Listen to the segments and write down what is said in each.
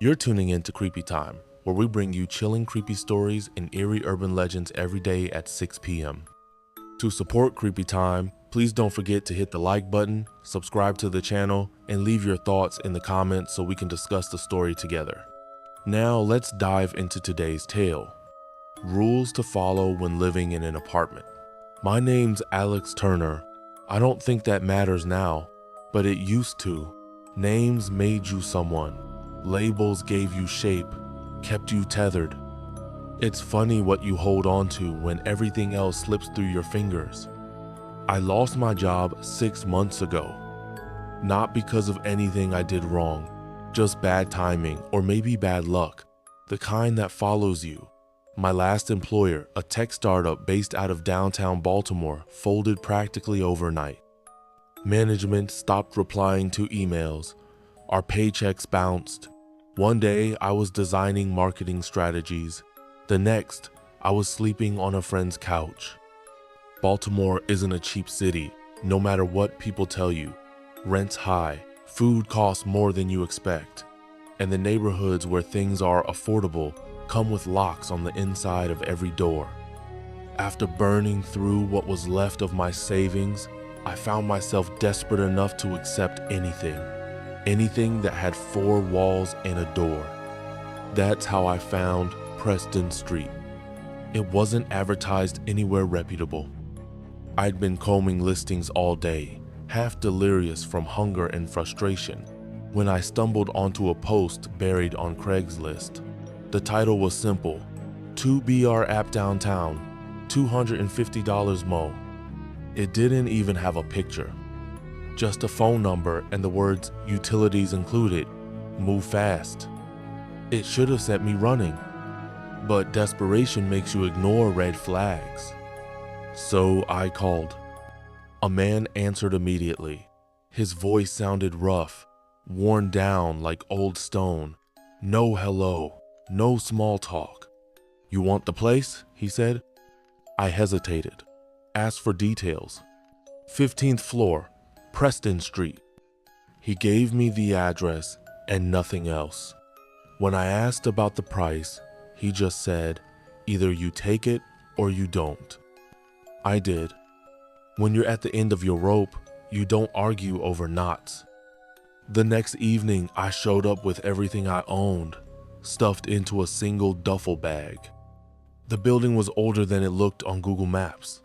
You're tuning in to Creepy Time, where we bring you chilling creepy stories and eerie urban legends every day at 6 p.m. To support Creepy Time, please don't forget to hit the like button, subscribe to the channel, and leave your thoughts in the comments so we can discuss the story together. Now let's dive into today's tale. Rules to follow when living in an apartment. My name's Alex Turner. I don't think that matters now, but it used to. Names made you someone. Labels gave you shape, kept you tethered. It's funny what you hold on to when everything else slips through your fingers. I lost my job 6 months ago. Not because of anything I did wrong, just bad timing or maybe bad luck, the kind that follows you. My last employer, a tech startup based out of downtown Baltimore, folded practically overnight. Management stopped replying to emails. Our paychecks bounced. One day, I was designing marketing strategies. The next, I was sleeping on a friend's couch. Baltimore isn't a cheap city, no matter what people tell you. Rent's high, food costs more than you expect, and the neighborhoods where things are affordable come with locks on the inside of every door. After burning through what was left of my savings, I found myself desperate enough to accept anything. Anything that had 4 walls and a door. That's how I found Preston Street. It wasn't advertised anywhere reputable. I'd been combing listings all day, half delirious from hunger and frustration, when I stumbled onto a post buried on Craigslist. The title was simple: 2BR app downtown, $250 mo. It didn't even have a picture. Just a phone number and the words utilities included, move fast. It should have set me running, but desperation makes you ignore red flags. So I called. A man answered immediately. His voice sounded rough, worn down like old stone. No hello. No small talk. "You want the place?" he said. I hesitated, asked for details. 15th floor, Preston Street. He gave me the address and nothing else. When I asked about the price, he just said, "Either you take it or you don't." I did. When you're at the end of your rope, you don't argue over knots. The next evening, I showed up with everything I owned, stuffed into a single duffel bag. The building was older than it looked on Google Maps.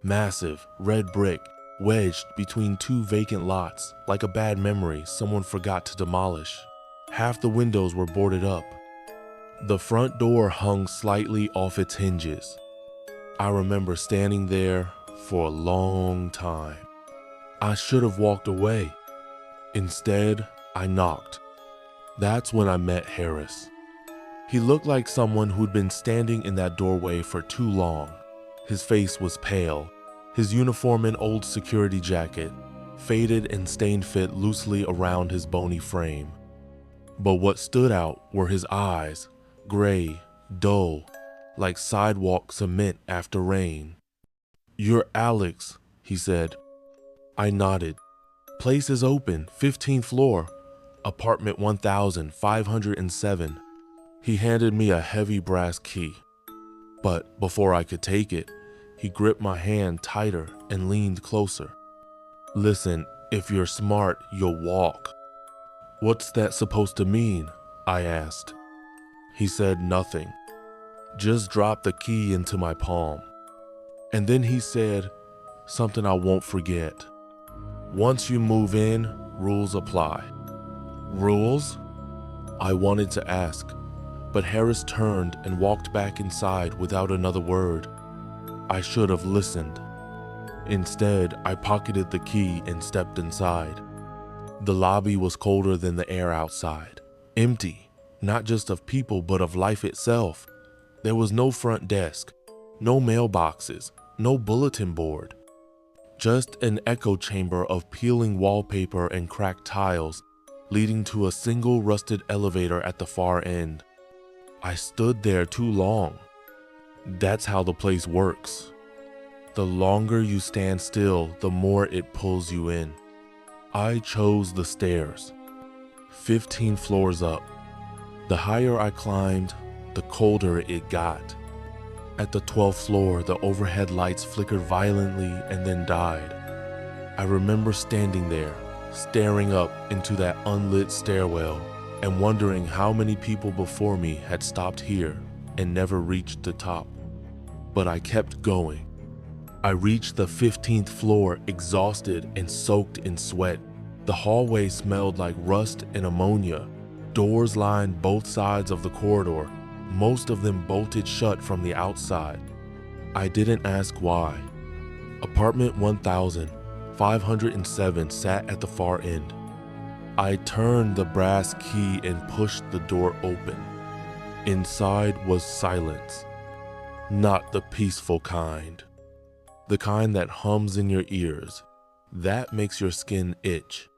Massive, red brick, wedged between 2 vacant lots, like a bad memory someone forgot to demolish. Half the windows were boarded up. The front door hung slightly off its hinges. I remember standing there for a long time. I should have walked away. Instead, I knocked. That's when I met Harris. He looked like someone who'd been standing in that doorway for too long. His face was pale, his uniform and old security jacket, faded and stained, fit loosely around his bony frame. But what stood out were his eyes, gray, dull, like sidewalk cement after rain. "You're Alex," he said. I nodded. "Place is open, 15th floor, apartment 1507. He handed me a heavy brass key. But before I could take it, he gripped my hand tighter and leaned closer. "Listen, if you're smart, you'll walk." "What's that supposed to mean?" I asked. He said nothing. Just dropped the key into my palm. And then he said something I won't forget. "Once you move in, rules apply." Rules? I wanted to ask, but Harris turned and walked back inside without another word. I should have listened. Instead, I pocketed the key and stepped inside. The lobby was colder than the air outside. Empty, not just of people but of life itself. There was no front desk, no mailboxes, no bulletin board. Just an echo chamber of peeling wallpaper and cracked tiles, leading to a single rusted elevator at the far end. I stood there too long. That's how the place works. The longer you stand still, the more it pulls you in. I chose the stairs. 15 floors up. The higher I climbed, the colder it got. At the 12th floor, the overhead lights flickered violently and then died. I remember standing there, staring up into that unlit stairwell and wondering how many people before me had stopped here and never reached the top. But I kept going. I reached the 15th floor exhausted and soaked in sweat. The hallway smelled like rust and ammonia. Doors lined both sides of the corridor, most of them bolted shut from the outside. I didn't ask why. Apartment 1507 sat at the far end. I turned the brass key and pushed the door open. Inside was silence. Not the peaceful kind. The kind that hums in your ears. That makes your skin itch.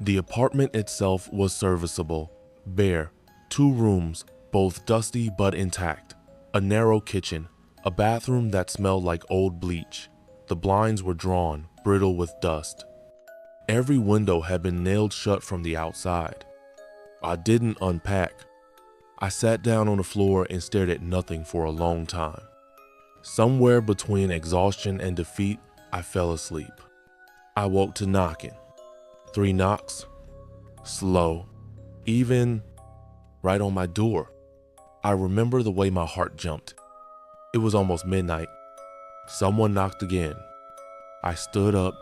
The apartment itself was serviceable, bare, 2 rooms, both dusty but intact, a narrow kitchen, a bathroom that smelled like old bleach. The blinds were drawn, brittle with dust. Every window had been nailed shut from the outside. I didn't unpack. I sat down on the floor and stared at nothing for a long time. Somewhere between exhaustion and defeat, I fell asleep. I woke to knocking. 3 knocks, slow, even, right on my door. I remember the way my heart jumped. It was almost midnight. Someone knocked again. I stood up,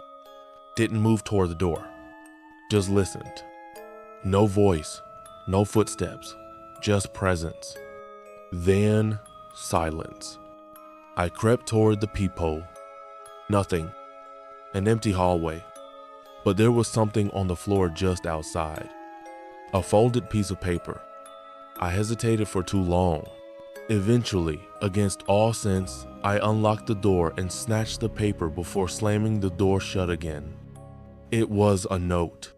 didn't move toward the door, just listened. No voice, no footsteps, just presence. Then silence. I crept toward the peephole. Nothing. An empty hallway. But there was something on the floor just outside. A folded piece of paper. I hesitated for too long. Eventually, against all sense, I unlocked the door and snatched the paper before slamming the door shut again. It was a note,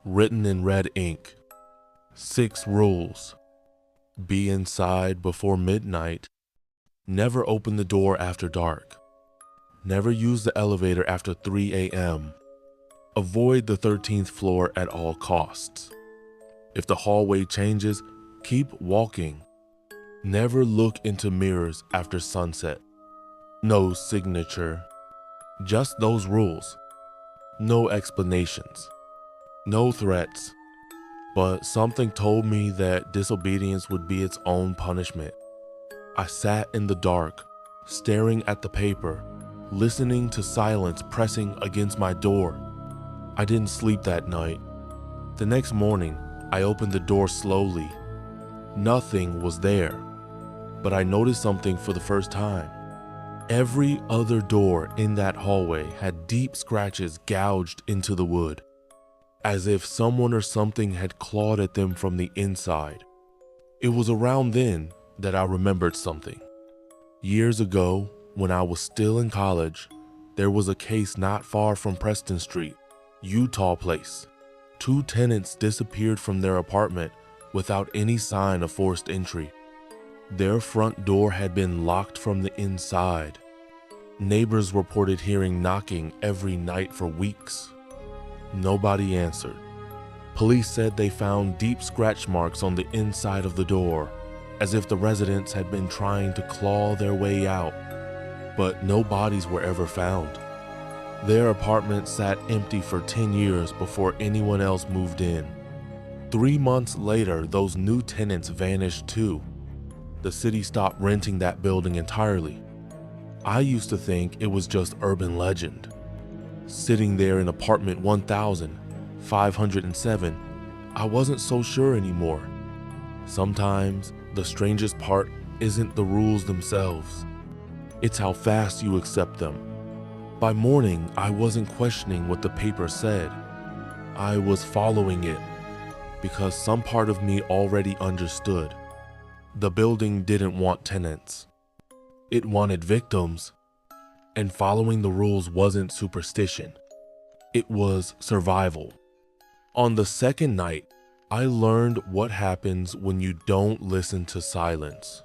written in red ink. 6 rules. Be inside before midnight. Never open the door after dark. Never use the elevator after 3 a.m. Avoid the 13th floor at all costs. If the hallway changes, keep walking. Never look into mirrors after sunset. No signature. Just those rules. No explanations. No threats. But something told me that disobedience would be its own punishment. I sat in the dark, staring at the paper, listening to silence pressing against my door. I didn't sleep that night. The next morning, I opened the door slowly. Nothing was there, but I noticed something for the first time. Every other door in that hallway had deep scratches gouged into the wood, as if someone or something had clawed at them from the inside. It was around then that I remembered something. Years ago, when I was still in college, there was a case not far from Preston Street, Utah Place. 2 tenants disappeared from their apartment without any sign of forced entry. Their front door had been locked from the inside. Neighbors reported hearing knocking every night for weeks. Nobody answered. Police said they found deep scratch marks on the inside of the door, as if the residents had been trying to claw their way out, but no bodies were ever found. Their apartment sat empty for 10 years before anyone else moved in. 3 months later, those new tenants vanished too. The city stopped renting that building entirely. I used to think it was just urban legend. Sitting there in apartment 1507, I wasn't so sure anymore. Sometimes the strangest part isn't the rules themselves. It's how fast you accept them. By morning, I wasn't questioning what the paper said. I was following it because some part of me already understood. The building didn't want tenants. It wanted victims. And following the rules wasn't superstition. It was survival. On the second night, I learned what happens when you don't listen to silence.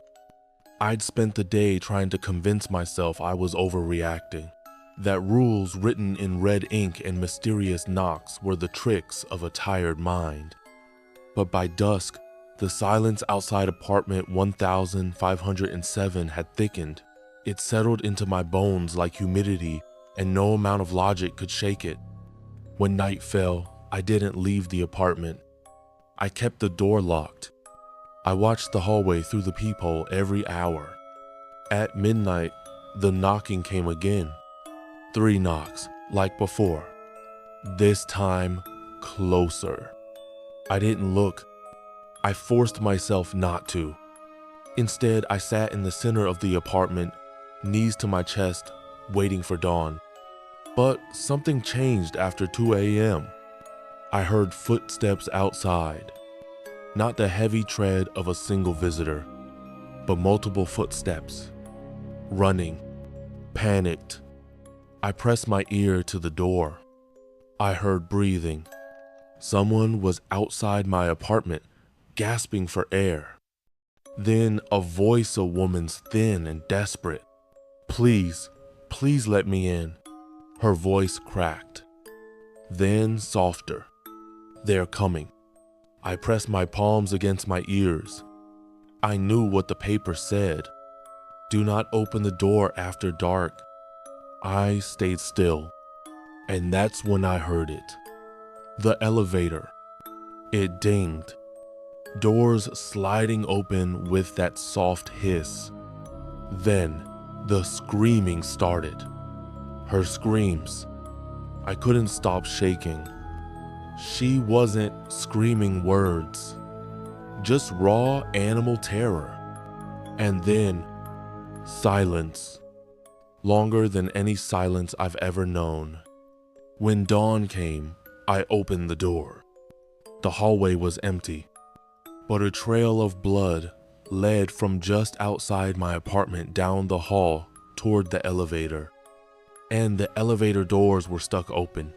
I'd spent the day trying to convince myself I was overreacting, that rules written in red ink and mysterious knocks were the tricks of a tired mind. But by dusk, The silence outside apartment 1507 had thickened. It settled into my bones like humidity, and no amount of logic could shake it. When night fell, I didn't leave the apartment. I kept the door locked. I watched the hallway through the peephole every hour. At midnight, the knocking came again. 3 knocks, like before. This time, closer. I didn't look. I forced myself not to. Instead, I sat in the center of the apartment, knees to my chest, waiting for dawn. But something changed after 2 a.m. I heard footsteps outside. Not the heavy tread of a single visitor, but multiple footsteps. Running, panicked. I pressed my ear to the door. I heard breathing. Someone was outside my apartment, gasping for air. Then a voice, a woman's, thin and desperate. "Please, please let me in." Her voice cracked. Then softer. "They're coming." I pressed my palms against my ears. I knew what the paper said. Do not open the door after dark. I stayed still, and that's when I heard it. The elevator. It dinged. Doors sliding open with that soft hiss. Then the screaming started. Her screams. I couldn't stop shaking. She wasn't screaming words, just raw animal terror. And then silence. Longer than any silence I've ever known. When dawn came, I opened the door. The hallway was empty, but a trail of blood led from just outside my apartment down the hall toward the elevator. And the elevator doors were stuck open.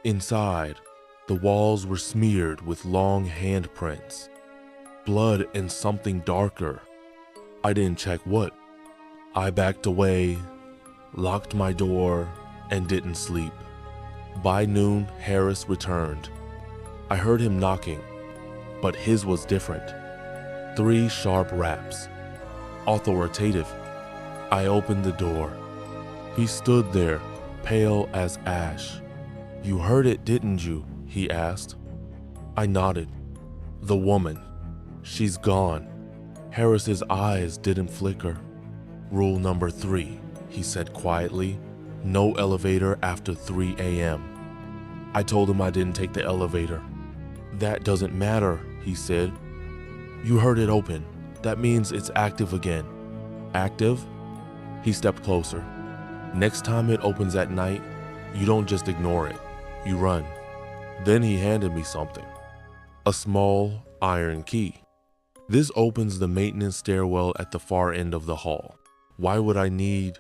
Inside, the walls were smeared with long handprints. Blood and something darker. I didn't check what. I backed away, locked my door, and didn't sleep. By noon, Harris returned. I heard him knocking, but his was different. 3 sharp raps. Authoritative. I opened the door. He stood there, pale as ash. "You heard it, didn't you?" he asked. I nodded. "The woman. She's gone." Harris's eyes didn't flicker. "Rule number 3, he said quietly. "No elevator after 3 a.m. I told him I didn't take the elevator. "That doesn't matter," he said. "You heard it open. That means it's active again." "Active?" He stepped closer. "Next time it opens at night, you don't just ignore it. You run." Then he handed me something. A small iron key. "This opens the maintenance stairwell at the far end of the hall. Why would I need...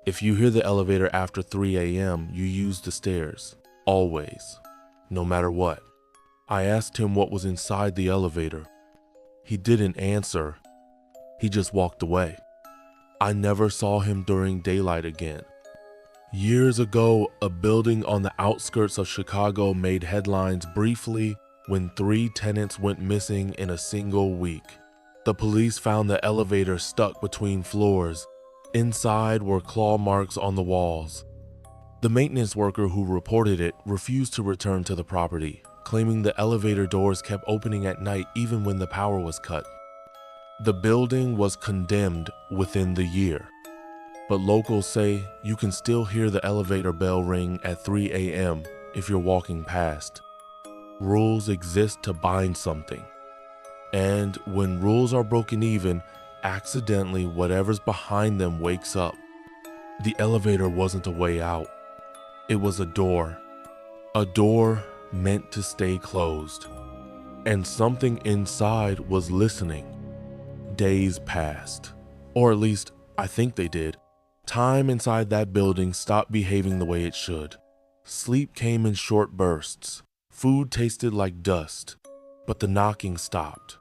If you hear the elevator after 3 a.m., you use the stairs. Always. No matter what." I asked him what was inside the elevator. He didn't answer. He just walked away. I never saw him during daylight again. Years ago, a building on the outskirts of Chicago made headlines briefly when 3 tenants went missing in a single week. The police found the elevator stuck between floors. Inside were claw marks on the walls. The maintenance worker who reported it refused to return to the property, claiming the elevator doors kept opening at night even when the power was cut. The building was condemned within the year, but locals say you can still hear the elevator bell ring at 3 a.m. if you're walking past. Rules exist to bind something, and when rules are broken even, accidentally whatever's behind them wakes up. The elevator wasn't a way out. It was a door. A door meant to stay closed. And something inside was listening. Days passed. Or at least, I think they did. Time inside that building stopped behaving the way it should. Sleep came in short bursts. Food tasted like dust. But the knocking stopped.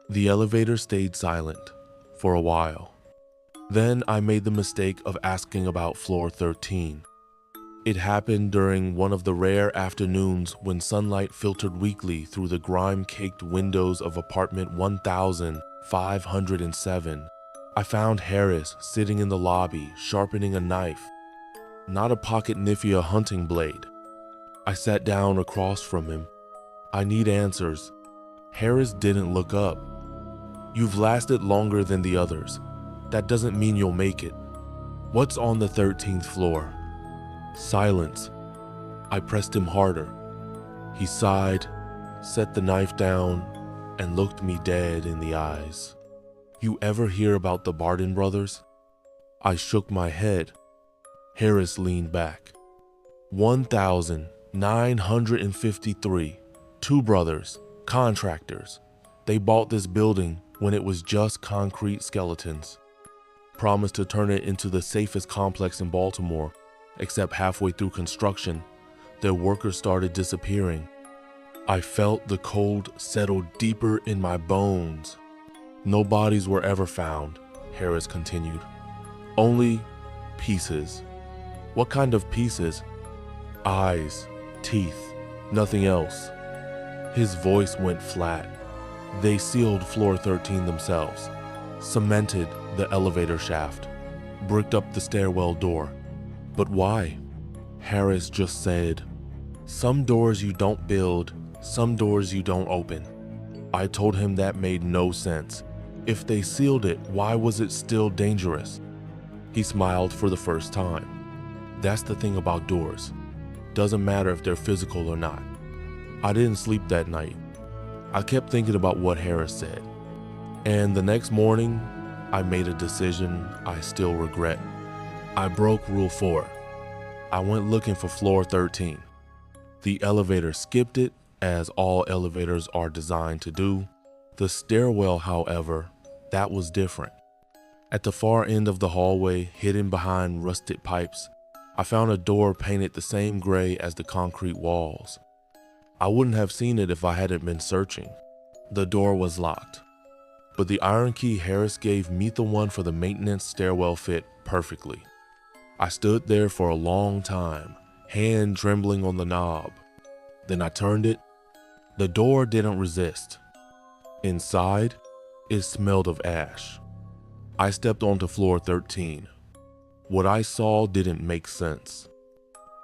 The elevator stayed silent for a while. Then I made the mistake of asking about floor 13. It happened during one of the rare afternoons when sunlight filtered weakly through the grime-caked windows of apartment 1507. I found Harris sitting in the lobby, sharpening a knife, not a pocket Nifia hunting blade. I sat down across from him. I need answers. Harris didn't look up. You've lasted longer than the others. That doesn't mean you'll make it. What's on the 13th floor? Silence. I pressed him harder. He sighed, set the knife down, and looked me dead in the eyes. You ever hear about the Barden brothers? I shook my head. Harris leaned back. 1,953. Two brothers, contractors. They bought this building when it was just concrete skeletons. Promised to turn it into the safest complex in Baltimore, except halfway through construction, their workers started disappearing. I felt the cold settle deeper in my bones. No bodies were ever found, Harris continued. Only pieces. What kind of pieces? Eyes, teeth, nothing else. His voice went flat. They sealed floor 13 themselves, cemented the elevator shaft, bricked up the stairwell door. But why? Harris just said, some doors you don't build, some doors you don't open. I told him that made no sense. If they sealed it, why was it still dangerous? He smiled for the first time. That's the thing about doors. Doesn't matter if they're physical or not. I didn't sleep that night. I kept thinking about what Harris said. And the next morning, I made a decision I still regret. I broke Rule 4. I went looking for floor 13. The elevator skipped it, as all elevators are designed to do. The stairwell, however, that was different. At the far end of the hallway, hidden behind rusted pipes, I found a door painted the same gray as the concrete walls. I wouldn't have seen it if I hadn't been searching. The door was locked, but the iron key Harris gave me, the one for the maintenance stairwell, fit perfectly. I stood there for a long time, hand trembling on the knob. Then I turned it. The door didn't resist. Inside, it smelled of ash. I stepped onto floor 13. What I saw didn't make sense.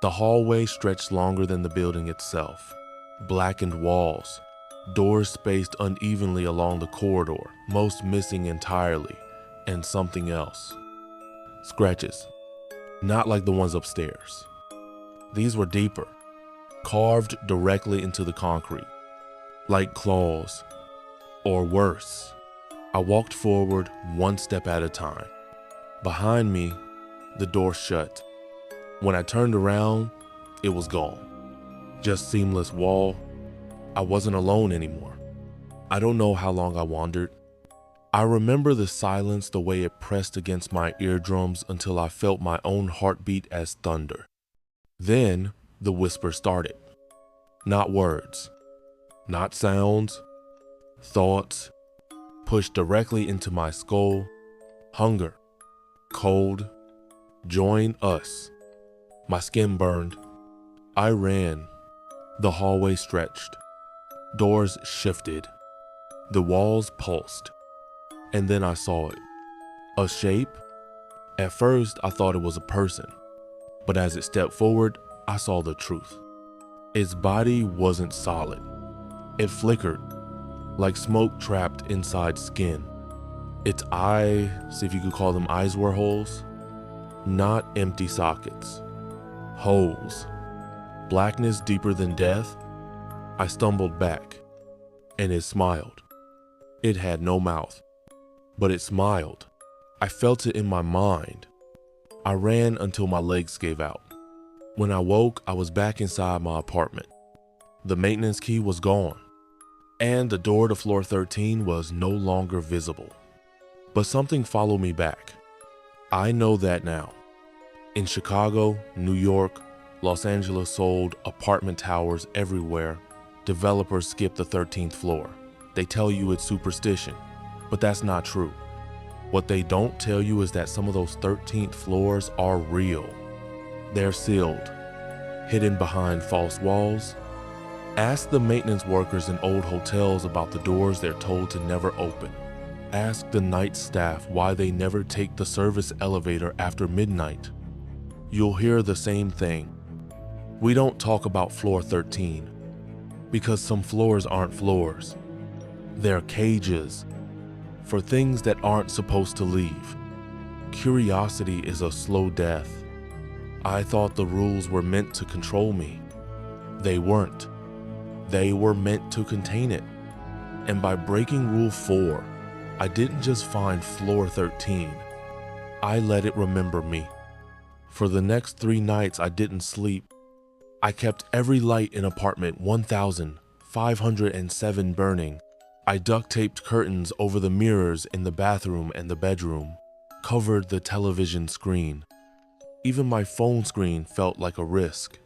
The hallway stretched longer than the building itself. Blackened walls, doors spaced unevenly along the corridor, most missing entirely, and something else. Scratches, not like the ones upstairs. These were deeper, carved directly into the concrete, like claws, or worse. I walked forward one step at a time. Behind me, the door shut. When I turned around, it was gone. Just seamless wall. I wasn't alone anymore. I don't know how long I wandered. I remember the silence, the way it pressed against my eardrums until I felt my own heartbeat as thunder. Then the whisper started. Not words, not sounds, thoughts, pushed directly into my skull. Hunger, cold, join us. My skin burned. I ran. The hallway stretched. Doors shifted. The walls pulsed. And then I saw it. A shape? At first, I thought it was a person. But as it stepped forward, I saw the truth. Its body wasn't solid. It flickered, like smoke trapped inside skin. Its eyes, if you could call them eyes, were holes. Not empty sockets. Holes. Blackness deeper than death. I stumbled back, and it smiled. It had no mouth, but it smiled. I felt it in my mind. I ran until my legs gave out. When I woke, I was back inside my apartment. The maintenance key was gone, and the door to floor 13 was no longer visible. But something followed me back. I know that now. In Chicago, New York, Los Angeles sold apartment towers everywhere. Developers skip the 13th floor. They tell you it's superstition, but that's not true. What they don't tell you is that some of those 13th floors are real. They're sealed, hidden behind false walls. Ask the maintenance workers in old hotels about the doors they're told to never open. Ask the night staff why they never take the service elevator after midnight. You'll hear the same thing. We don't talk about floor 13 because some floors aren't floors. They're cages for things that aren't supposed to leave. Curiosity is a slow death. I thought the rules were meant to control me. They weren't. They were meant to contain it. And by breaking Rule 4, I didn't just find floor 13. I let it remember me. For the next 3 nights I didn't sleep. I kept every light in apartment 1507 burning. I duct taped curtains over the mirrors in the bathroom and the bedroom, covered the television screen. Even my phone screen felt like a risk,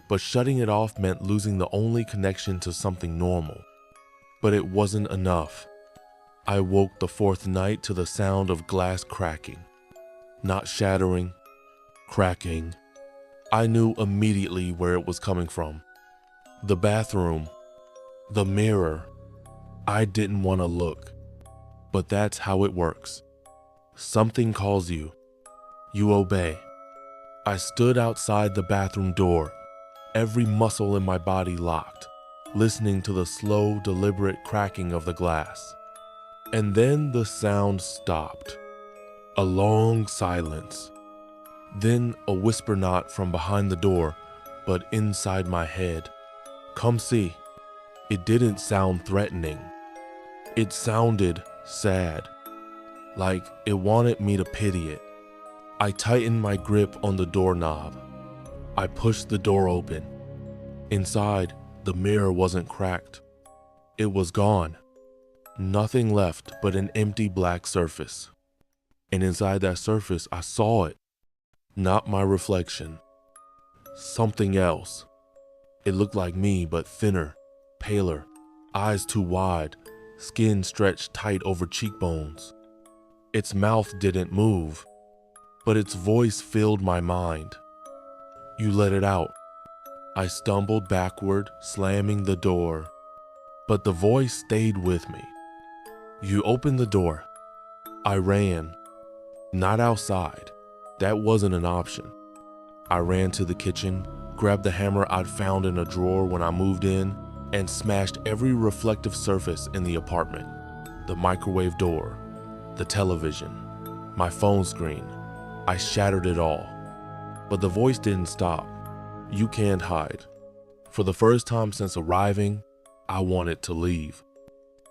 but shutting it off meant losing the only connection to something normal. But it wasn't enough. I woke the 4th night to the sound of glass cracking. Not shattering, cracking. I knew immediately where it was coming from. The bathroom, the mirror. I didn't want to look, but that's how it works. Something calls you. You obey. I stood outside the bathroom door, every muscle in my body locked, listening to the slow, deliberate cracking of the glass. And then the sound stopped. A long silence. Then a whisper not from behind the door, but inside my head. Come see. It didn't sound threatening. It sounded sad, like it wanted me to pity it. I tightened my grip on the doorknob. I pushed the door open. Inside, the mirror wasn't cracked. It was gone. Nothing left but an empty black surface. And inside that surface, I saw it. Not my reflection. Something else. It looked like me, but thinner, paler, eyes too wide, skin stretched tight over cheekbones. Its mouth didn't move, but its voice filled my mind. You let it out. I stumbled backward, slamming the door, but the voice stayed with me. You opened the door. I ran. Not outside. That wasn't an option. I ran to the kitchen, grabbed the hammer I'd found in a drawer when I moved in, and smashed every reflective surface in the apartment. The microwave door, the television, my phone screen. I shattered it all. But the voice didn't stop. You can't hide. For the first time since arriving, I wanted to leave.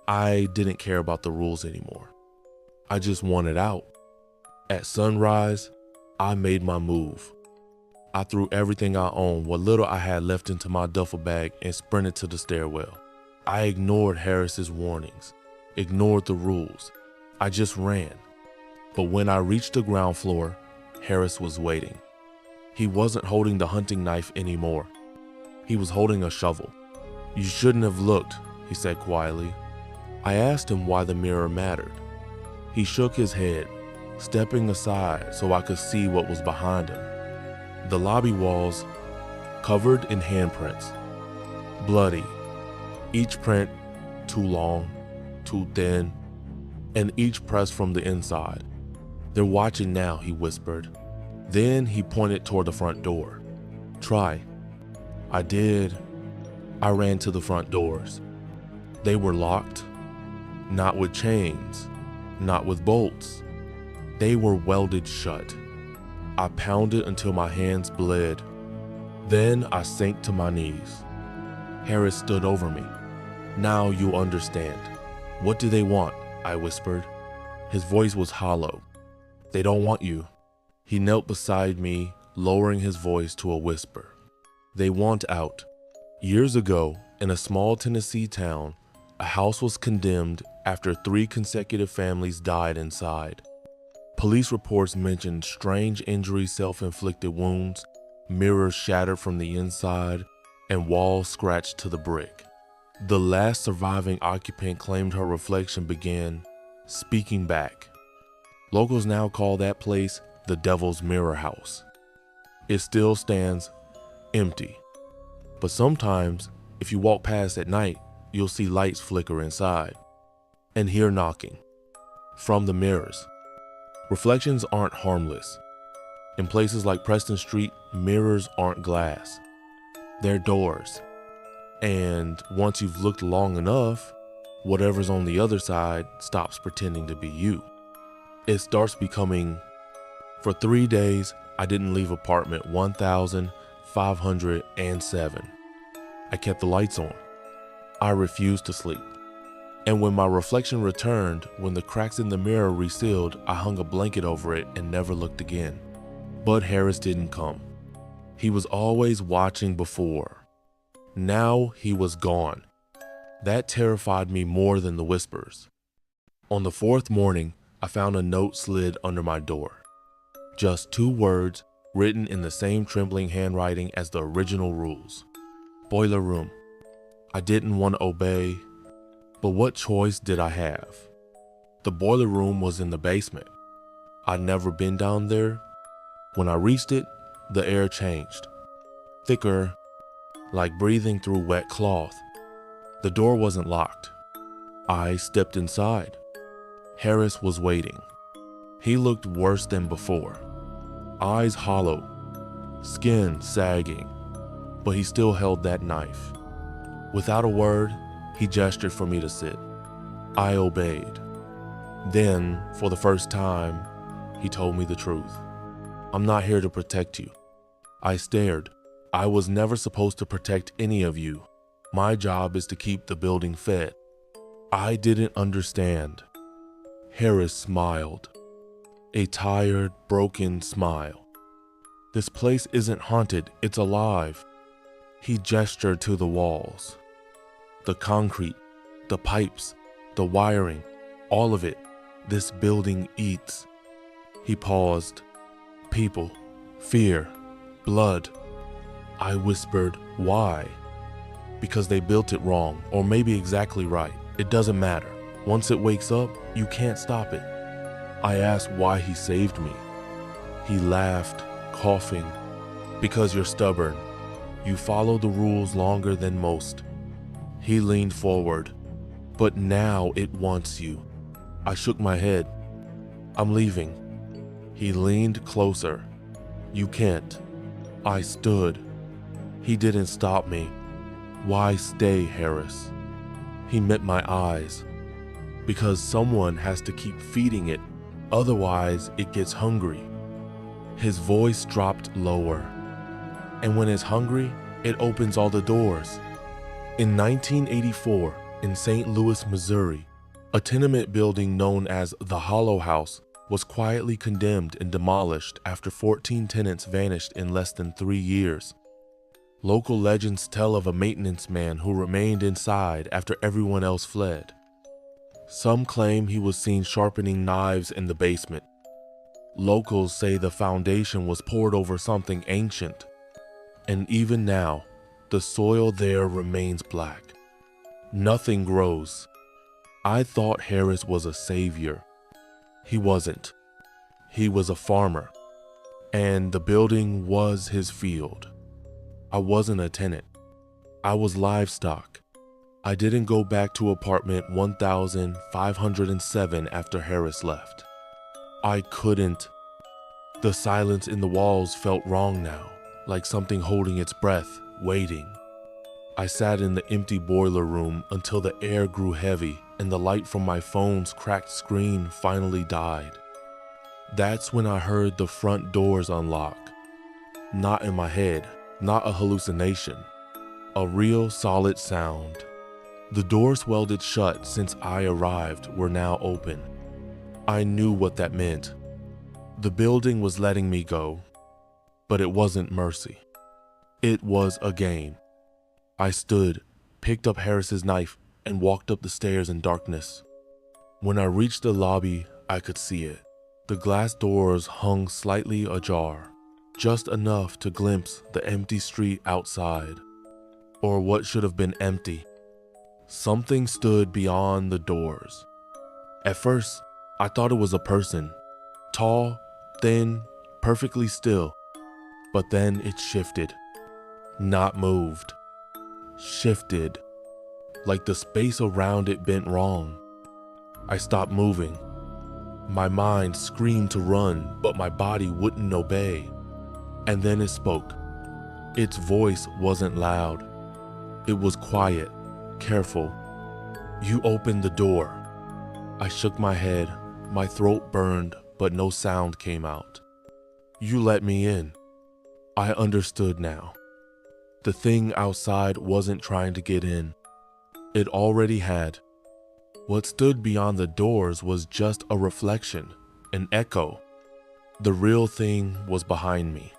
I didn't care about the rules anymore. I just wanted out. At sunrise, I made my move. I threw everything I owned, what little I had left, into my duffel bag and sprinted to the stairwell. I ignored Harris's warnings, ignored the rules. I just ran. But when I reached the ground floor, Harris was waiting. He wasn't holding the hunting knife anymore. He was holding a shovel. You shouldn't have looked, he said quietly. I asked him why the mirror mattered. He shook his head, stepping aside so I could see what was behind him. The lobby walls, covered in handprints, bloody, each print too long, too thin, and each pressed from the inside. They're watching now, he whispered. Then he pointed toward the front door. Try. I did. I ran to the front doors. They were locked, not with chains, not with bolts. They were welded shut. I pounded until my hands bled. Then I sank to my knees. Harris stood over me. Now you understand. What do they want? I whispered. His voice was hollow. They don't want you. He knelt beside me, lowering his voice to a whisper. They want out. Years ago, in a small Tennessee town, a house was condemned after 3 consecutive families died inside. Police reports mentioned strange injuries, self-inflicted wounds, mirrors shattered from the inside, and walls scratched to the brick. The last surviving occupant claimed her reflection began speaking back. Locals now call that place the Devil's Mirror House. It still stands empty, But sometimes, if you walk past at night, you'll see lights flicker inside and hear knocking from the mirrors. Reflections aren't harmless. In places like Preston Street, mirrors aren't glass. They're doors. And once you've looked long enough, whatever's on the other side stops pretending to be you. It starts becoming. For 3 days, I didn't leave apartment 1507. I kept the lights on. I refused to sleep. And when my reflection returned, when the cracks in the mirror resealed, I hung a blanket over it and never looked again. But Harris didn't come. He was always watching before. Now he was gone. That terrified me more than the whispers. On the 4th morning, I found a note slid under my door. Just 2 words written in the same trembling handwriting as the original rules. Boiler room. I didn't want to obey, but what choice did I have? The boiler room was in the basement. I'd never been down there. When I reached it, the air changed. Thicker, like breathing through wet cloth. The door wasn't locked. I stepped inside. Harris was waiting. He looked worse than before. Eyes hollow, skin sagging, but he still held that knife. Without a word, he gestured for me to sit. I obeyed. Then, for the first time, he told me the truth. I'm not here to protect you. I stared. I was never supposed to protect any of you. My job is to keep the building fed. I didn't understand. Harris smiled. A tired, broken smile. This place isn't haunted, it's alive. He gestured to the walls. The concrete, the pipes, the wiring, all of it. This building eats. He paused. People, fear, blood. I whispered, why? Because they built it wrong, or maybe exactly right. It doesn't matter. Once it wakes up, you can't stop it. I asked why he saved me. He laughed, coughing. Because you're stubborn. You follow the rules longer than most. He leaned forward. But now it wants you. I shook my head. I'm leaving. He leaned closer. You can't. I stood. He didn't stop me. Why stay, Harris? He met my eyes. Because someone has to keep feeding it, otherwise it gets hungry. His voice dropped lower. And when it's hungry, it opens all the doors. In 1984, in St. Louis, Missouri, a tenement building known as the Hollow House was quietly condemned and demolished after 14 tenants vanished in less than 3 years. Local legends tell of a maintenance man who remained inside after everyone else fled. Some claim he was seen sharpening knives in the basement. Locals say the foundation was poured over something ancient. And even now, the soil there remains black. Nothing grows. I thought Harris was a savior. He wasn't. He was a farmer. And the building was his field. I wasn't a tenant. I was livestock. I didn't go back to apartment 1507 after Harris left. I couldn't. The silence in the walls felt wrong now, like something holding its breath, waiting. I sat in the empty boiler room until the air grew heavy and the light from my phone's cracked screen finally died. That's when I heard the front doors unlock. Not in my head, not a hallucination. A real solid sound. The doors welded shut since I arrived were now open. I knew what that meant. The building was letting me go, but it wasn't mercy. It was a game. I stood, picked up Harris's knife, and walked up the stairs in darkness. When I reached the lobby, I could see it. The glass doors hung slightly ajar, just enough to glimpse the empty street outside. Or what should have been empty. Something stood beyond the doors. At first, I thought it was a person. Tall, thin, perfectly still. But then it shifted. Not moved. shifted, like the space around it bent wrong. I stopped moving. My mind screamed to run, but my body wouldn't obey. And then it spoke. Its voice wasn't loud. It was quiet, careful. "You opened the door." I shook my head. My throat burned, but no sound came out. "You let me in." I understood now. The thing outside wasn't trying to get in. It already had. What stood beyond the doors was just a reflection, an echo. The real thing was behind me,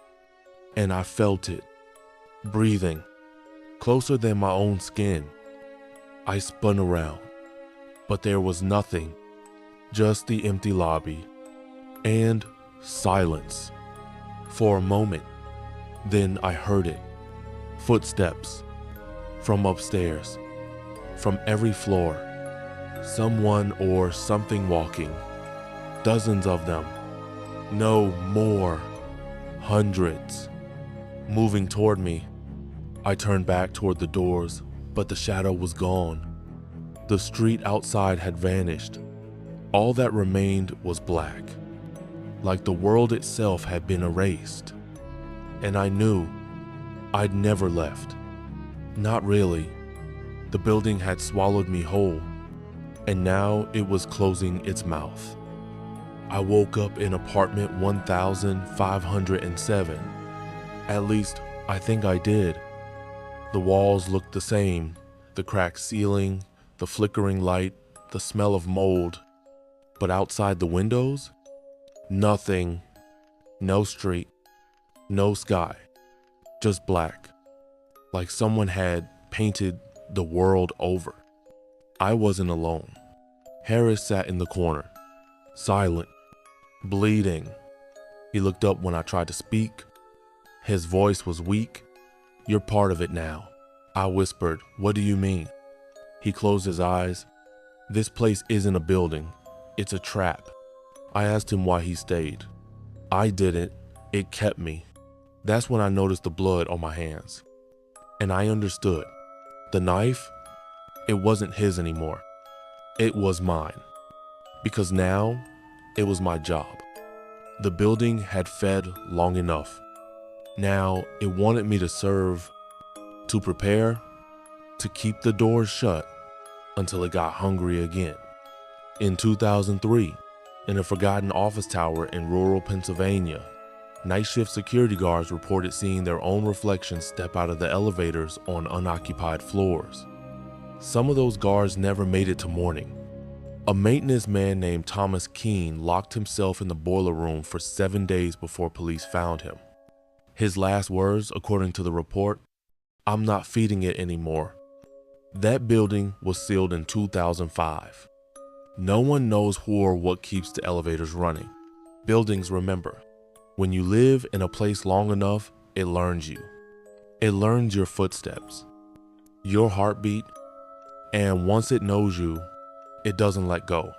and I felt it, breathing, closer than my own skin. I spun around, but there was nothing, just the empty lobby and silence. For a moment, then I heard it. Footsteps from upstairs, from every floor. Someone or something walking. Dozens of them. No, more. Hundreds. Moving toward me. I turned back toward the doors, but the shadow was gone. The street outside had vanished. All that remained was black, like the world itself had been erased. And I knew I'd never left. Not really. The building had swallowed me whole, and now it was closing its mouth. I woke up in apartment 1507. At least, I think I did. The walls looked the same, the cracked ceiling, the flickering light, the smell of mold. But outside the windows, nothing. No street, no sky, just black, like someone had painted the world over. I wasn't alone. Harris sat in the corner, silent, bleeding. He looked up when I tried to speak. His voice was weak. "You're part of it now." I whispered, "What do you mean?" He closed his eyes. "This place isn't a building. It's a trap." I asked him why he stayed. I didn't. It kept me. That's when I noticed the blood on my hands. And I understood. The knife, it wasn't his anymore. It was mine. Because now, it was my job. The building had fed long enough. Now, it wanted me to serve, to prepare, to keep the doors shut until it got hungry again. In 2003, in a forgotten office tower in rural Pennsylvania, night shift security guards reported seeing their own reflections step out of the elevators on unoccupied floors. Some of those guards never made it to morning. A maintenance man named Thomas Keene locked himself in the boiler room for 7 days before police found him. His last words, according to the report, "I'm not feeding it anymore." That building was sealed in 2005. No one knows who or what keeps the elevators running. Buildings remember. When you live in a place long enough, it learns you. It learns your footsteps, your heartbeat, and once it knows you, it doesn't let go.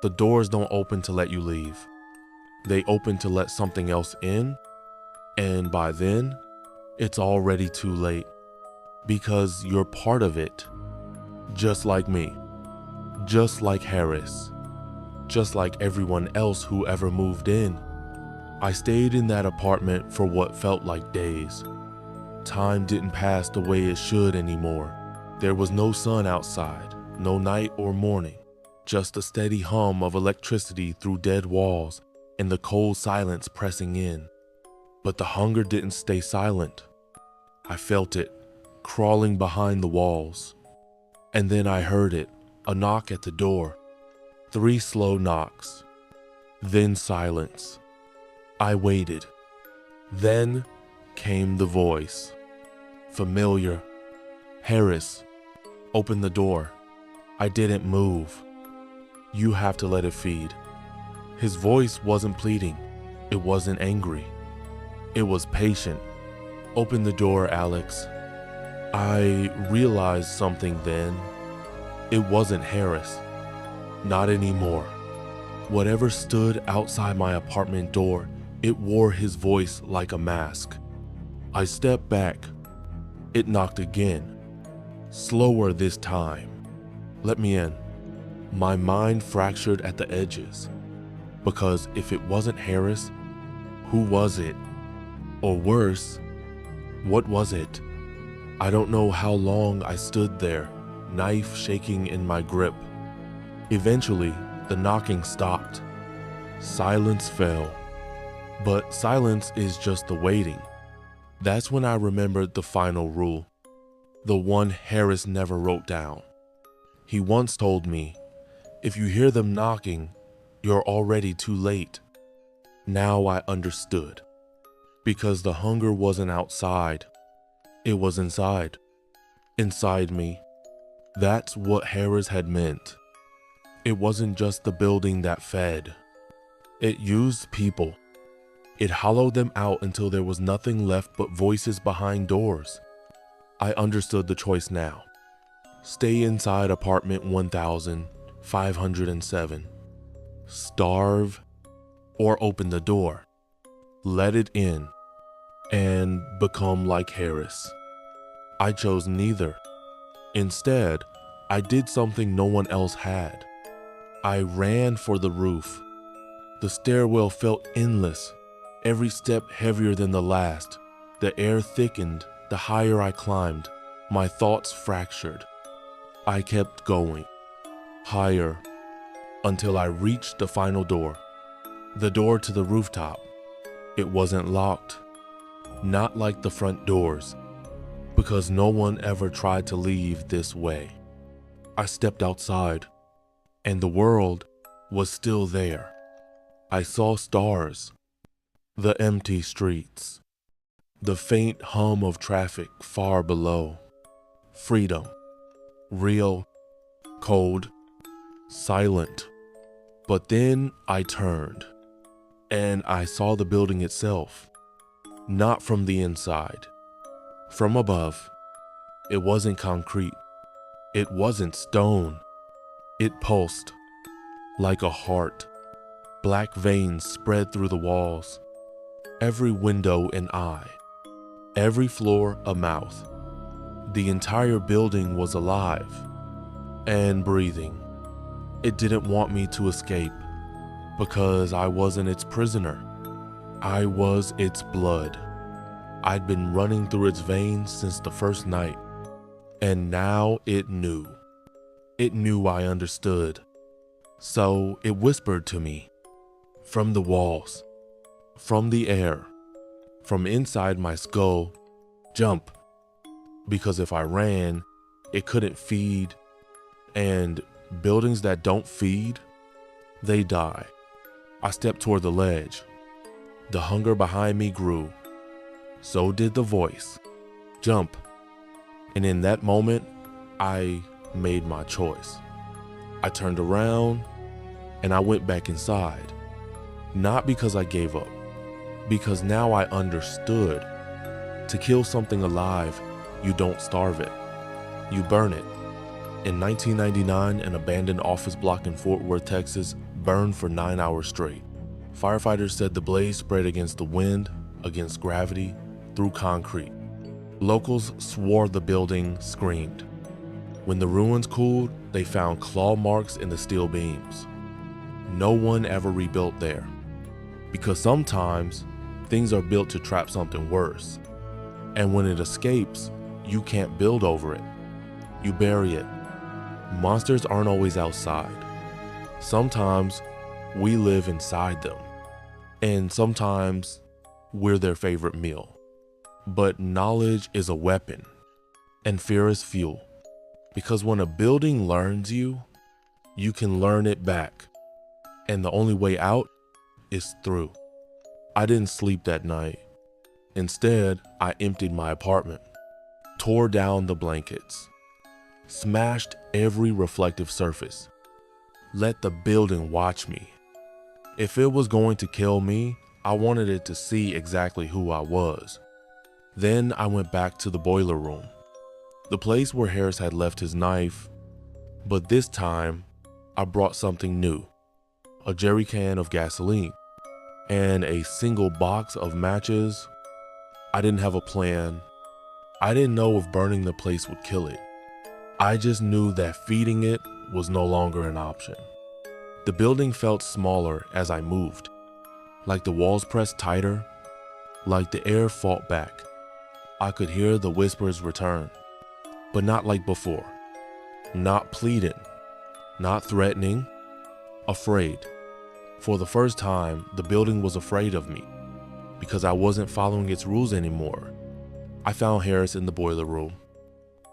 The doors don't open to let you leave. They open to let something else in, and by then, it's already too late. Because you're part of it, just like me, just like Harris, just like everyone else who ever moved in. I stayed in that apartment for what felt like days. Time didn't pass the way it should anymore. There was no sun outside, no night or morning, just a steady hum of electricity through dead walls and the cold silence pressing in. But the hunger didn't stay silent. I felt it, crawling behind the walls. And then I heard it, a knock at the door. 3 slow knocks. Then silence. I waited. Then came the voice. Familiar. "Harris, open the door." I didn't move. "You have to let it feed." His voice wasn't pleading. It wasn't angry. It was patient. "Open the door, Alex." I realized something then. It wasn't Harris. Not anymore. Whatever stood outside my apartment door, it wore his voice like a mask. I stepped back. It knocked again. Slower this time. Let me in. My mind fractured at the edges. Because if it wasn't Harris, who was it? Or worse, what was it? I don't know how long I stood there, knife shaking in my grip. Eventually, the knocking stopped. Silence fell. But silence is just the waiting. That's when I remembered the final rule. The one Harris never wrote down. He once told me, if you hear them knocking, you're already too late. Now I understood. Because the hunger wasn't outside. It was inside. Inside me. That's what Harris had meant. It wasn't just the building that fed. It used people. It hollowed them out until there was nothing left but voices behind doors. I understood the choice now. Stay inside apartment 1507. Starve or open the door. Let it in and become like Harris. I chose neither. Instead, I did something no one else had. I ran for the roof. The stairwell felt endless, every step heavier than the last. The air thickened the higher I climbed. My thoughts fractured. I kept going, higher, until I reached the final door. The door to the rooftop. It wasn't locked. Not like the front doors, because no one ever tried to leave this way. I stepped outside, and the world was still there. I saw stars, the empty streets, the faint hum of traffic far below. Freedom, real, cold, silent. But then I turned, and I saw the building itself, not from the inside, from above. It wasn't concrete. It wasn't stone. It pulsed like a heart. Black veins spread through the walls. Every window an eye. Every floor a mouth. The entire building was alive and breathing. It didn't want me to escape because I wasn't its prisoner. I was its blood. I'd been running through its veins since the first night, and now it knew. It knew I understood. So it whispered to me, from the walls, from the air, from inside my skull, jump. Because if I ran, it couldn't feed, and buildings that don't feed, they die. I stepped toward the ledge. The hunger behind me grew. So did the voice. Jump. And in that moment, I made my choice. I turned around and I went back inside. Not because I gave up, because now I understood. To kill something alive, you don't starve it. You burn it. In 1999, an abandoned office block in Fort Worth, Texas, burned for 9 hours straight. Firefighters said the blaze spread against the wind, against gravity, through concrete. Locals swore the building screamed. When the ruins cooled, they found claw marks in the steel beams. No one ever rebuilt there. Because sometimes, things are built to trap something worse. And when it escapes, you can't build over it. You bury it. Monsters aren't always outside. Sometimes we live inside them. And sometimes we're their favorite meal. But knowledge is a weapon, and fear is fuel. Because when a building learns you, you can learn it back. And the only way out is through. I didn't sleep that night. Instead, I emptied my apartment, tore down the blankets, smashed every reflective surface, let the building watch me. If it was going to kill me, I wanted it to see exactly who I was. Then I went back to the boiler room, the place where Harris had left his knife, but this time I brought something new, a jerry can of gasoline, and a single box of matches. I didn't have a plan. I didn't know if burning the place would kill it, I just knew that feeding it was no longer an option. The building felt smaller as I moved, like the walls pressed tighter, like the air fought back. I could hear the whispers return, but not like before. Not pleading, not threatening, afraid. For the first time, the building was afraid of me because I wasn't following its rules anymore. I found Harris in the boiler room,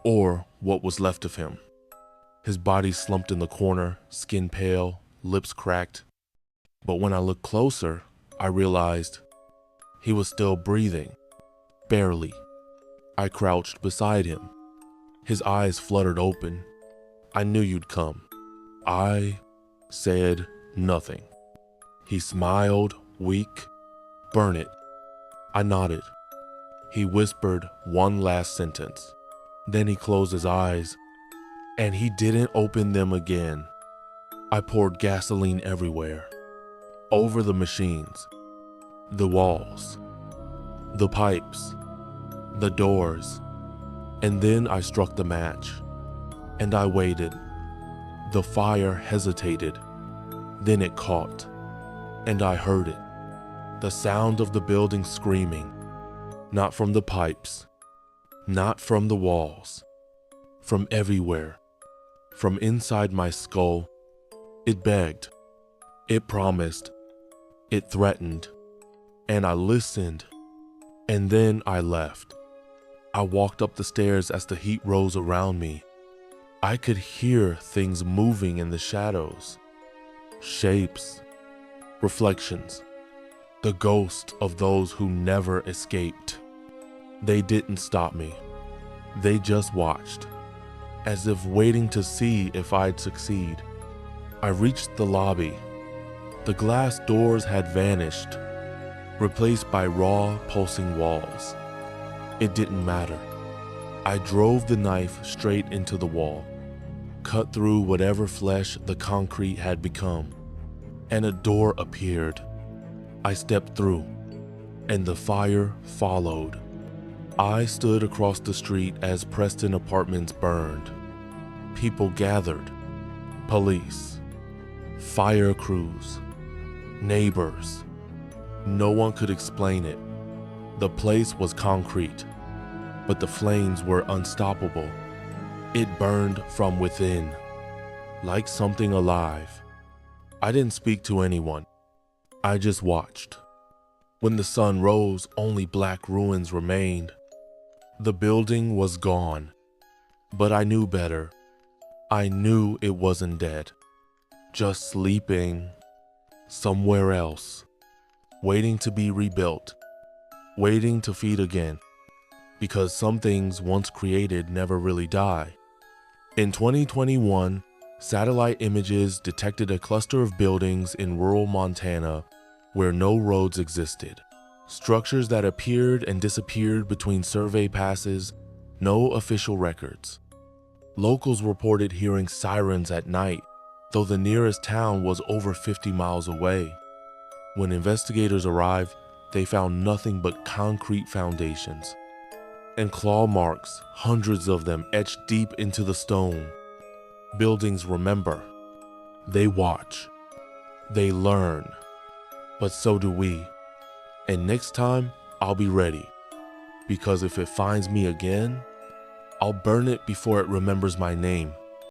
or what was left of him. His body slumped in the corner, skin pale, lips cracked. But when I looked closer, I realized he was still breathing, barely. I crouched beside him. His eyes fluttered open. I knew you'd come. I said nothing. He smiled, weak. Burn it. I nodded. He whispered one last sentence. Then he closed his eyes, and he didn't open them again. I poured gasoline everywhere, over the machines, the walls, the pipes, the doors, and then I struck the match, and I waited. The fire hesitated, then it caught, and I heard it, the sound of the building screaming, not from the pipes, not from the walls, from everywhere, from inside my skull. It begged, it promised, it threatened, and I listened, and then I left. I walked up the stairs as the heat rose around me. I could hear things moving in the shadows, shapes, reflections, the ghosts of those who never escaped. They didn't stop me. They just watched, as if waiting to see if I'd succeed. I reached the lobby. The glass doors had vanished, replaced by raw, pulsing walls. It didn't matter. I drove the knife straight into the wall, cut through whatever flesh the concrete had become, and a door appeared. I stepped through, and the fire followed. I stood across the street as Preston Apartments burned. People gathered. Police, fire crews, neighbors. No one could explain it. The place was concrete, but the flames were unstoppable. It burned from within, like something alive. I didn't speak to anyone. I just watched. When the sun rose, only black ruins remained. The building was gone, but I knew better. I knew it wasn't dead, just sleeping somewhere else, waiting to be rebuilt, waiting to feed again, because some things once created never really die. In 2021, satellite images detected a cluster of buildings in rural Montana where no roads existed, structures that appeared and disappeared between survey passes, no official records. Locals reported hearing sirens at night, though the nearest town was over 50 miles away. When investigators arrived, they found nothing but concrete foundations and claw marks, hundreds of them etched deep into the stone. Buildings remember, they watch, they learn, but so do we. And next time, I'll be ready, because if it finds me again, I'll burn it before it remembers my name.